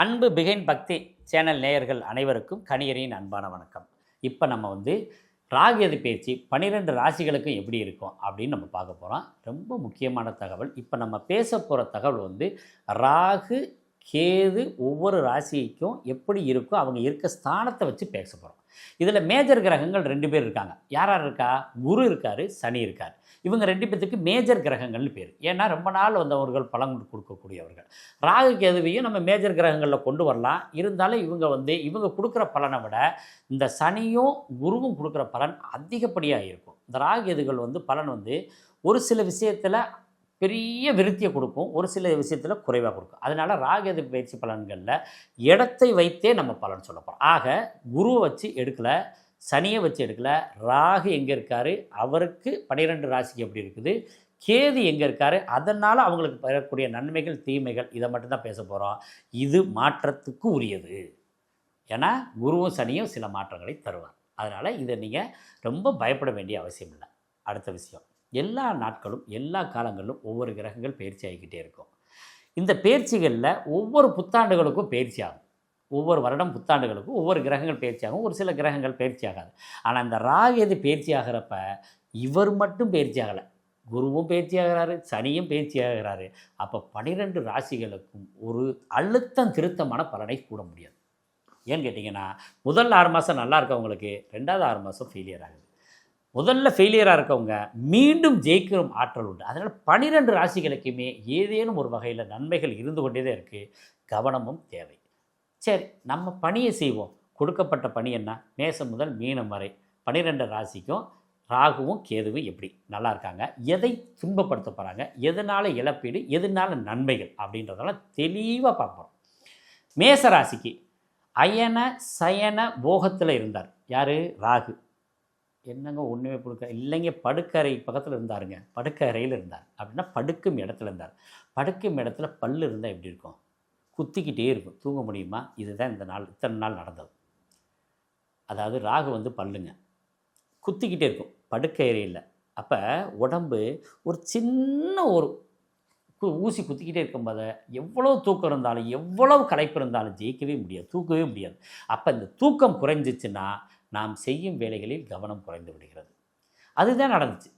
அன்பு பிகைன் பக்தி சேனல் நேயர்கள் அனைவருக்கும் கணியரின் அன்பான வணக்கம். இப்போ நம்ம ராகு எது பேச்சு 12 ராசிகளுக்கும் எப்படி இருக்கும் அப்படின்னு நம்ம பார்க்க போகிறோம். ரொம்ப முக்கியமான தகவல். இப்போ நம்ம பேச போகிற தகவல் ராகு கேது ஒவ்வொரு ராசிக்கும் எப்படி இருக்கோ அவங்க இருக்க ஸ்தானத்தை வச்சு பேச போகிறோம். இதில் மேஜர் கிரகங்கள் 2 பேர் இருக்காங்க. யார் யார் இருக்கா? குரு இருக்கார், சனி இருக்கார். இவங்க 2 பேத்துக்கு மேஜர் கிரகங்கள்னு பேர். ஏன்னா ரொம்ப நாள் வந்தவர்கள் பலன் கொடுக்கக்கூடியவர்கள். ராகு கேதுவையும் நம்ம மேஜர் கிரகங்களில் கொண்டு வரலாம். இருந்தாலும் இவங்க கொடுக்குற பலனை விட இந்த சனியும் குருவும் கொடுக்குற பலன் அதிகப்படியாக இருக்கும். இந்த ராகு கேதுகள் பலன் ஒரு சில விஷயத்தில் பெரிய விருத்தியை கொடுக்கும், ஒரு சில விஷயத்தில் குறைவாக கொடுக்கும். அதனால் ராகு கேது பயிற்சி பலன்களில் இடத்தை வைத்தே நம்ம பலன் சொல்ல போகிறோம். ஆக குருவை வச்சு எடுக்கலை, சனியை வச்சு எடுக்கலை. ராகு எங்கே இருக்கார், அவருக்கு 12 ராசிக்கு எப்படி இருக்குது, கேது எங்கே இருக்கார், அதனால் அவங்களுக்கு பெறக்கூடிய நன்மைகள் தீமைகள் இதை மட்டும்தான் பேச போகிறோம். இது மாற்றத்துக்கு உரியது. ஏன்னா குருவும் சனியும் சில மாற்றங்களை தருவார். அதனால் இதை நீங்கள் ரொம்ப பயப்பட வேண்டிய அவசியம் இல்லை. அடுத்த விஷயம், எல்லா நாட்களும் எல்லா காலங்களிலும் ஒவ்வொரு கிரகங்கள் பயிற்சி ஆகிக்கிட்டே இருக்கும். இந்த பயிற்சிகளில் ஒவ்வொரு புத்தாண்டுகளுக்கும் பயிற்சி ஆகும். ஒவ்வொரு வருடம் புத்தாண்டுகளுக்கும் ஒவ்வொரு கிரகங்கள் பயிற்சி ஆகும், ஒரு சில கிரகங்கள் பயிற்சி ஆகாது. ஆனால் இந்த ராகு எது பயிற்சி ஆகிறப்ப இவர் மட்டும் பயிற்சி ஆகலை, குருவும் பயிற்சி ஆகிறாரு, சனியும் பயிற்சி ஆகிறாரு. அப்போ 12 ராசிகளுக்கும் ஒரு அழுத்தம் திருத்தமான பலனை கூட முடியாது. ஏன்னு கேட்டிங்கன்னா, முதல் 6 மாதம் நல்லா இருக்கவங்களுக்கு 2வது 6 மாதம் ஃபெயிலியர் ஆகுது. முதல்ல ஃபெயிலியராக இருக்கவங்க மீண்டும் ஜெயிக்கிற ஆற்றல் உண்டு. அதனால் 12 ராசிகளுக்குமே ஏதேனும் ஒரு வகையில் நன்மைகள் இருந்து கொண்டே தான் இருக்குது. கவனமும் தேவை. சரி, நம்ம பணியை செய்வோம். கொடுக்கப்பட்ட பணி என்ன? மேசம் முதல் மீனம் வரை 12 ராசிக்கும் ராகுவும் கேதுவும் எப்படி நல்லா இருக்காங்க, எதை துன்பப்படுத்த போகிறாங்க, எதனால் இழப்பீடு, எதனால் நன்மைகள் அப்படின்றதெல்லாம் தெளிவாக பார்ப்போம். மேச ராசிக்கு அயன சயன போகத்தில் இருந்தார் யார்? ராகு. என்னங்க ஒன்றுமே கொடுக்க இல்லைங்க, படுக்கறை பக்கத்தில் இருந்தாருங்க. படுக்கறையில் இருந்தார் அப்படின்னா படுக்கும் இடத்துல இருந்தார். படுக்கும் இடத்துல பல் இருந்தால் எப்படி இருக்கும்? குத்திக்கிட்டே இருக்கும். தூங்க முடியுமா? இதுதான் இத்தனை நாள் நடந்தது. அதாவது ராகு பல்லுங்க குத்திக்கிட்டே இருக்கும் படுக்கை அறையில். அப்போ உடம்பு ஒரு சின்ன ஒரு ஊசி குத்திக்கிட்டே இருக்கும்போது எவ்வளோ தூக்கம் இருந்தாலும் எவ்வளவு களைப்பு இருந்தாலும் ஜெயிக்கவே முடியாது, தூக்கவே முடியாது. அப்போ இந்த தூக்கம் குறைஞ்சிச்சுன்னா நாம் செய்யும் வேலைகளில் கவனம் குறைந்து விடுகிறது. அதுதான் நடந்துச்சு.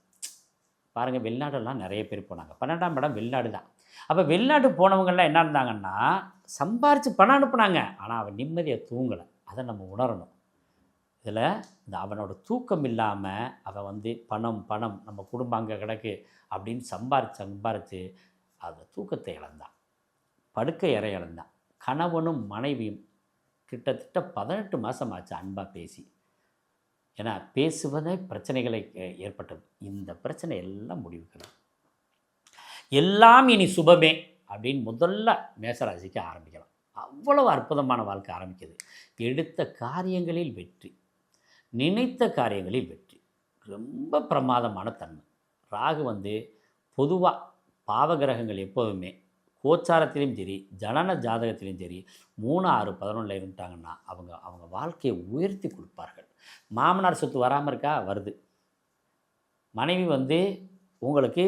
பாருங்கள், வெளிநாடெல்லாம் நிறைய பேர் போனாங்க. 12ஆம் இடம் வெளிநாடு தான். அப்போ வெளிநாட்டு போனவங்கள்லாம் என்ன இருந்தாங்கன்னா, சம்பாரித்து பணம் அனுப்புனாங்க, ஆனால் அவன் நிம்மதியாக தூங்கலை. அதை நம்ம உணரணும். இதில் அவனோட தூக்கம் இல்லாமல் அவன் பணம் பணம் நம்ம குடும்பம் அங்கே கிடக்கு அப்படின்னு சம்பாரித்து அந்த தூக்கத்தை இழந்தான், படுக்கை அறை இழந்தான். கணவனும் மனைவியும் கிட்டத்தட்ட 18 மாதம் ஆச்சு அன்பாக பேசி. ஏன்னா பேசுவதே பிரச்சனைகளை ஏற்பட்டது. இந்த பிரச்சனை எல்லாம் முடிவுக்கிறது. எல்லாம் இனி சுபமே அப்படின்னு முதல்ல மேசராசிக்கு ஆரம்பிக்கலாம். அவ்வளவு அற்புதமான வாழ்க்கை ஆரம்பிக்குது. எடுத்த காரியங்களில் வெற்றி, நினைத்த காரியங்களில் வெற்றி, ரொம்ப பிரமாதமான தன்மை. ராகு பொதுவாக பாவகிரகங்கள் எப்போதுமே கோச்சாரத்திலையும் சரி ஜனன ஜாதகத்திலையும் சரி 3, 6, 11 இருந்துட்டாங்கன்னா அவங்க வாழ்க்கையை உயர்த்தி கொடுப்பார்கள். மாமனார் சொத்து வராமல் இருக்கா? வருது. மனைவி உங்களுக்கு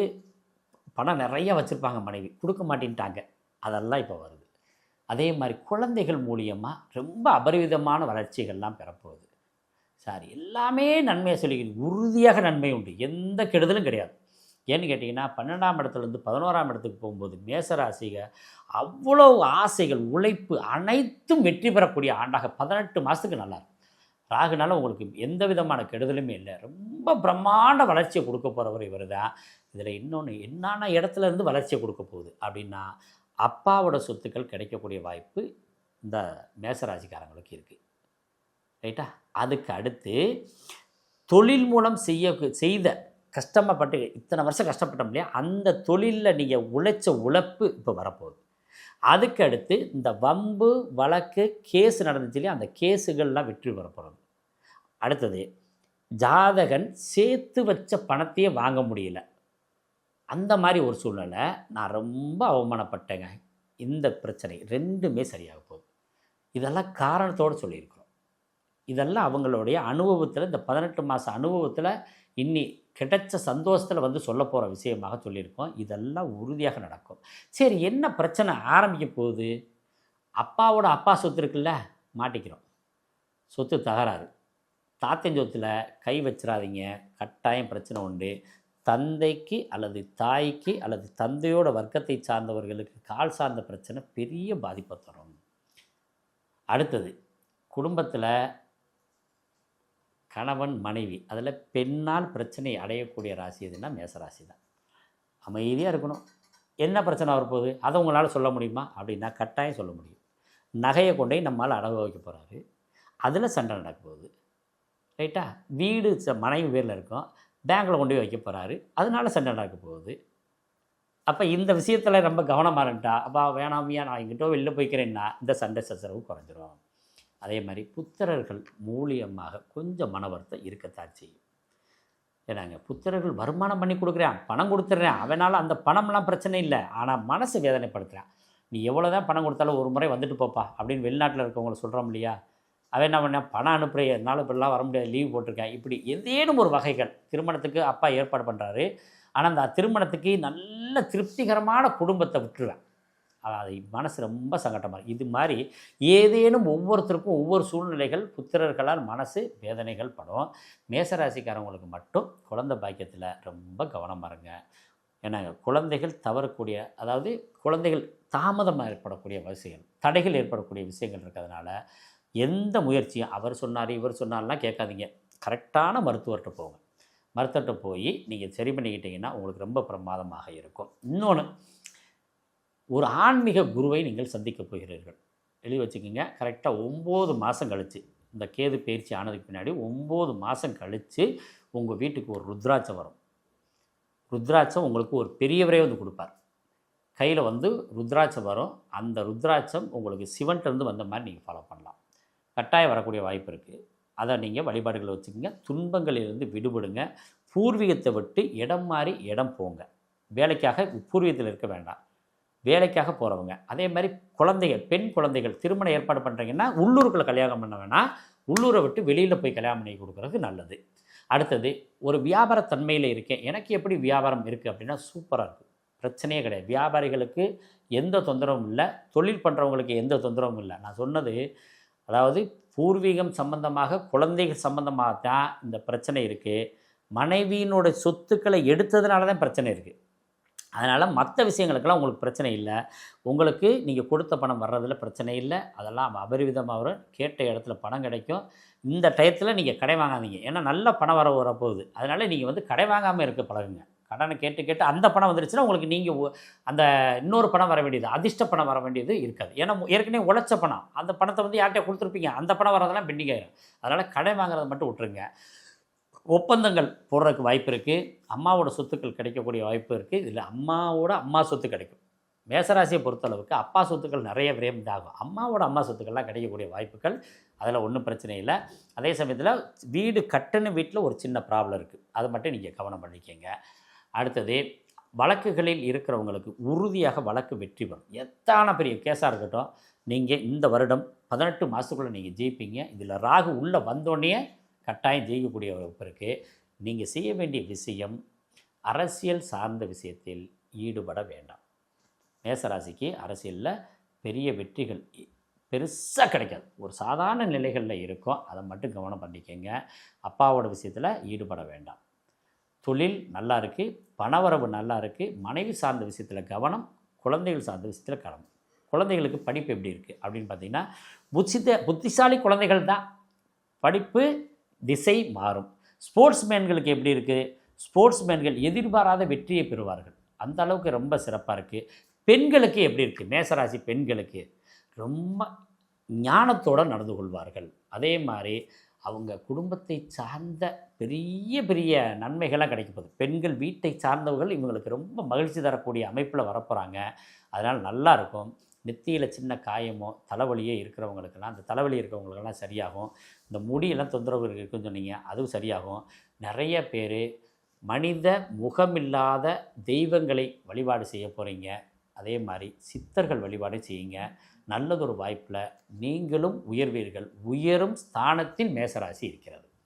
பணம் நிறையா வச்சுருப்பாங்க, மனைவி கொடுக்க மாட்டேன்ட்டாங்க, அதெல்லாம் இப்போ வருது. அதே மாதிரி குழந்தைகள் மூலியமாக ரொம்ப அபரிவிதமான வளர்ச்சிகள்லாம் பெறப்போகுது. சாரி, எல்லாமே நன்மையை சொல்லிக்கிது. உறுதியாக நன்மை உண்டு, எந்த கெடுதலும் கிடையாது. ஏன்னு கேட்டிங்கன்னா, 12ஆம் இடத்துலேருந்து 11ஆம் இடத்துக்கு போகும்போது மேசராசிக அவ்வளோ ஆசைகள், உழைப்பு அனைத்தும் வெற்றி பெறக்கூடிய ஆண்டாக 18 மாதத்துக்கு நல்லாயிருக்கும். ராகுனால உங்களுக்கு எந்த விதமான கெடுதலுமே இல்லை. ரொம்ப பிரம்மாண்ட வளர்ச்சியை கொடுக்க போகிறவர் இவர் தான். இதில் இன்னொன்று, என்னென்ன இடத்துலேருந்து வளர்ச்சியை கொடுக்க போகுது அப்படின்னா, அப்பாவோட சொத்துக்கள் கிடைக்கக்கூடிய வாய்ப்பு இந்த மேசராசிக்காரங்களுக்கு இருக்குது. ரைட்டா? அதுக்கு அடுத்து தொழில் மூலம் செய்த கஷ்டப்பட்டு இத்தனை வருஷம் கஷ்டப்பட்டோம் இல்லையா, அந்த தொழிலில் நீங்கள் உழைச்ச உழைப்பு இப்போ வரப்போகுது. அதுக்கு அடுத்து இந்த வம்பு வழக்கு கேஸ் நடந்துச்சு இல்லையா, அந்த கேஸுகள்லாம் வெற்றி வரப்போகிறது. அடுத்தது ஜாதகன் சேர்த்து வச்ச பணத்தையே வாங்க முடியல, அந்த மாதிரி ஒரு சூழ்நிலை. நான் ரொம்ப அவமானப்பட்டேங்க. இந்த பிரச்சனை 2மே சரியாக போகுது. இதெல்லாம் காரணத்தோடு சொல்லியிருக்கிறோம். இதெல்லாம் அவங்களுடைய அனுபவத்தில், இந்த 18 மாத அனுபவத்தில் இன்னி கிடைச்ச சந்தோஷத்தில் சொல்ல போகிற விஷயமாக சொல்லியிருக்கோம். இதெல்லாம் உறுதியாக நடக்கும். சரி, என்ன பிரச்சனை ஆரம்பிக்க போகுது? அப்பாவோட அப்பா சொத்து இருக்குல்ல, மாட்டிக்கிறோம். சொத்து தகராறு. தாத்தன் சொத்துல கை வச்சிராதீங்க. கட்டாயம் பிரச்சனை உண்டு. தந்தைக்கு அல்லது தாய்க்கு அல்லது தந்தையோட வர்க்கத்தை சார்ந்தவர்களுக்கு கால் சார்ந்த பிரச்சனை பெரிய பாதிப்பை தரும். அடுத்தது, குடும்பத்தில் கணவன் மனைவி அதில் பெண்ணால் பிரச்சனை அடையக்கூடிய ராசி எதுன்னா மேசராசி தான். அமைதியாக இருக்கணும். என்ன பிரச்சனை வரப்போகுது அதை உங்களால் சொல்ல முடியுமா அப்படின்னா கட்டாயம் சொல்ல முடியும். நகையை கொண்டே நம்மளால் அடகு வைக்க போகிறாரு, அதில் சண்டை நடக்க போகுது. ரைட்டா? வீடு மனைவி பேரில் இருக்கும், பேங்க்கில் கொண்டு போய் வைக்க போகிறாரு, அதனால சண்டை நடக்க போகுது. அப்போ இந்த விஷயத்தில் ரொம்ப கவனமாக இருந்துட்டா, அப்பா வேணாமியா நான் எங்கிட்ட வெளில போய்க்கிறேன்னா இந்த சண்டை சச்சரவு குறைஞ்சிரும். அதே மாதிரி புத்திரர்கள் மூலியமாக கொஞ்சம் மன வருத்தம் இருக்கத்தான் செய்யும். ஏன்னாங்க, புத்திரர்கள் வருமானம் பண்ணி கொடுக்குறான், பணம் கொடுத்துட்றேன், அவனால் அந்த பணம்லாம் பிரச்சனை இல்லை, ஆனால் மனசு வேதனைப்படுத்துகிறான். நீ எவ்வளோ தான் பணம் கொடுத்தாலும் ஒரு முறை வந்துட்டு போப்பா அப்படின்னு வெளிநாட்டில் இருக்கவங்களை சொல்கிறோம் இல்லையா? அவன் என்ன பண்ண, பணம் அனுப்புகிறேன், என்னால் இப்படிலாம் வர முடியாது, லீவ் போட்டிருக்கேன், இப்படி ஏதேனும் ஒரு வகைகள். திருமணத்துக்கு அப்பா ஏற்பாடு பண்ணுறாரு, ஆனால் அந்த திருமணத்துக்கு நல்ல திருப்திகரமான குடும்பத்தை விட்டுருவேன், அது மனசு ரொம்ப சங்கடமாக இருக்குது. இது மாதிரி ஏதேனும் ஒவ்வொருத்தருக்கும் ஒவ்வொரு சூழ்நிலைகள் புத்திரர்களால் மனசு வேதனைகள் படும். மேசராசிக்காரவங்களுக்கு மட்டும் குழந்தை பாக்கியத்தில் ரொம்ப கவனமாக இருங்க. ஏன்னா குழந்தைகள் தவறக்கூடிய, அதாவது குழந்தைகள் தாமதமாக ஏற்படக்கூடிய விஷயங்கள், தடைகள் ஏற்படக்கூடிய விஷயங்கள் இருக்கிறதுனால எந்த முயற்சியும் அவர் சொன்னார் இவர் சொன்னார்லாம் கேட்காதீங்க. கரெக்டான மருத்துவர்கிட்ட போங்க. மருத்துவர்கிட்ட போய் நீங்கள் சரி பண்ணிக்கிட்டீங்கன்னா உங்களுக்கு ரொம்ப பிரமாதமாக இருக்கும். இன்னொன்று, ஒரு ஆன்மீக குருவை நீங்கள் சந்திக்க போகிறீர்கள். எழுதி வச்சுக்கோங்க. கரெக்டாக 9 மாதம் கழித்து, இந்த கேது பயிற்சி ஆனதுக்கு பின்னாடி 9 மாதம் கழித்து உங்கள் வீட்டுக்கு ஒரு ருத்ராட்சம் வரும். ருத்ராட்சம் உங்களுக்கு ஒரு பெரியவரே வந்து கொடுப்பார். கையில் வந்து ருத்ராட்சம் வரும். அந்த ருத்ராட்சம் உங்களுக்கு சிவன்கிட்டருந்து வந்த மாதிரி நீங்கள் ஃபாலோ பண்ணலாம். கட்டாயம் வரக்கூடிய வாய்ப்பு இருக்குது. அதை நீங்கள் வழிபாடுகளை வச்சுக்கோங்க. துன்பங்களிலிருந்து விடுபடுங்க. பூர்வீகத்தை விட்டு இடம் மாறி இடம் போங்க. வேலைக்காக பூர்வீகத்தில் இருக்க வேண்டாம், வேலைக்காக போகிறவங்க. அதே மாதிரி குழந்தைகள், பெண் குழந்தைகள் திருமணம் ஏற்பாடு பண்ணுறீங்கன்னா உள்ளூருக்குள்ளே கல்யாணம் பண்ண வேணாம், உள்ளூரை விட்டு வெளியில் போய் கல்யாணம் பண்ணி கொடுக்குறது நல்லது. அடுத்தது, ஒரு வியாபார தன்மையில் இருக்கேன், எனக்கு எப்படி வியாபாரம் இருக்குது அப்படின்னா சூப்பராக இருக்குது, பிரச்சனையே கிடையாது. வியாபாரிகளுக்கு எந்த தொந்தரவும் இல்லை, தொழில் பண்ணுறவங்களுக்கு எந்த தொந்தரவும் இல்லை. நான் சொன்னது அதாவது பூர்வீகம் சம்பந்தமாக, குழந்தைகள் சம்பந்தமாக தான் இந்த பிரச்சனை இருக்குது. மனைவியினோட சொத்துக்களை எடுத்ததுனால தான் பிரச்சனை இருக்குது. அதனால் மற்ற விஷயங்களுக்கெல்லாம் உங்களுக்கு பிரச்சனை இல்லை. உங்களுக்கு நீங்கள் கொடுத்த பணம் வர்றதில் பிரச்சனை இல்லை. அதெல்லாம் அபரிவிதமாக வரும். கேட்ட இடத்துல பணம் கிடைக்கும். இந்த டயத்தில் நீங்கள் கடை வாங்காதீங்க. ஏன்னா நல்ல பணம் வரப்போகுது. அதனால் நீங்கள் வந்து கடை வாங்காமல் இருக்க பழகுங்க. கடனை கேட்டு கேட்டு அந்த பணம் வந்துருச்சுன்னா உங்களுக்கு நீங்கள் அந்த இன்னொரு பணம் வர வேண்டியது, அதிர்ஷ்ட பணம் வர வேண்டியது இருக்காது. ஏன்னா ஏற்கனவே உழைச்ச பணம், அந்த பணத்தை வந்து யார்கிட்ட கொடுத்துருப்பீங்க, அந்த பணம் வரதெல்லாம் பெண்டிங் ஆயிடும். அதனால் கடை வாங்குறதை மட்டும் விட்டுருங்க. ஒப்பந்தங்கள் போடுறதுக்கு வாய்ப்பு இருக்குது. அம்மாவோட சொத்துக்கள் கிடைக்கக்கூடிய வாய்ப்பு இருக்குது. இதில் அம்மாவோட அம்மா சொத்து கிடைக்கும். மேசராசியை பொறுத்தளவுக்கு அப்பா சொத்துக்கள் நிறைய விரயம் ஆகும். அம்மாவோட அம்மா சொத்துக்கள்லாம் கிடைக்கக்கூடிய வாய்ப்புகள், அதில் ஒன்றும் பிரச்சனை இல்லை. அதே சமயத்தில் வீடு கட்டின வீட்டில் ஒரு சின்ன ப்ராப்ளம் இருக்குது, அதை மட்டும் நீங்கள் கவனம் பண்ணிக்கங்க. அடுத்தது, வழக்குகளில் இருக்கிறவங்களுக்கு உறுதியாக வழக்கு வெற்றி பெறும். எத்தனை பெரிய கேஸாக இருக்கட்டும், நீங்கள் இந்த வருடம் 18 மாதத்துக்குள்ளே நீங்கள் ஜெயிப்பீங்க. இதில் ராகு உள்ளே வந்தோடனே கட்டாயம் ஜெயிக்கக்கூடிய வாய்ப்பு இருக்குது. நீங்கள் செய்ய வேண்டிய விஷயம், அரசியல் சார்ந்த விஷயத்தில் ஈடுபட வேண்டாம். மேசராசிக்கு அரசியலில் பெரிய வெற்றிகள் பெருசாக கிடைக்காது, ஒரு சாதாரண நிலைகளில் இருக்கும். அதை மட்டும் கவனம் பண்ணிக்கங்க. அப்பாவோட விஷயத்தில் ஈடுபட வேண்டாம். தொழில் நல்லா இருக்குது, பணவரவு நல்லா இருக்குது. மனைவி சார்ந்த விஷயத்தில் கவனம், குழந்தைகள் சார்ந்த விஷயத்தில் கவனம். குழந்தைகளுக்கு படிப்பு எப்படி இருக்குது அப்படின்னு பார்த்தீங்கன்னா, புத்திசாலி குழந்தைகள் தான், படிப்பு திசை மாறும். ஸ்போர்ட்ஸ்மேன்களுக்கு எப்படி இருக்குது, ஸ்போர்ட்ஸ்மேன்கள் எதிர்பாராத வெற்றியை பெறுவார்கள், அந்த அளவுக்கு ரொம்ப சிறப்பாக இருக்குது. பெண்களுக்கு எப்படி இருக்குது, மேசராசி பெண்களுக்கு ரொம்ப ஞானத்தோடு நடந்து கொள்வார்கள். அதே மாதிரி அவங்க குடும்பத்தை சார்ந்த பெரிய பெரிய நன்மைகள்லாம் கிடைக்கப்போகுது. பெண்கள் வீட்டை சார்ந்தவர்கள் இவங்களுக்கு ரொம்ப மகிழ்ச்சி தரக்கூடிய அமைப்பில் வரப்போகிறாங்க. அதனால் நல்லாயிருக்கும். நெத்தியில் சின்ன காயமோ தலைவலியோ இருக்கிறவங்களுக்கெல்லாம், அந்த தலைவலி இருக்கிறவங்களுக்கெல்லாம் சரியாகும். இந்த முடியெல்லாம் தொந்தரவு இருக்குன்னு சொன்னீங்க, அதுவும் சரியாகும். நிறைய பேர் மனித முகமில்லாத தெய்வங்களை வழிபாடு செய்ய போகிறீங்க. அதே மாதிரி சித்தர்கள் வழிபாடு செய்யுங்க. நல்லதொரு வாய்ப்பில் நீங்களும் உயர்வீர்கள். உயரும் ஸ்தானத்தில் மேசராசி இருக்கிறது.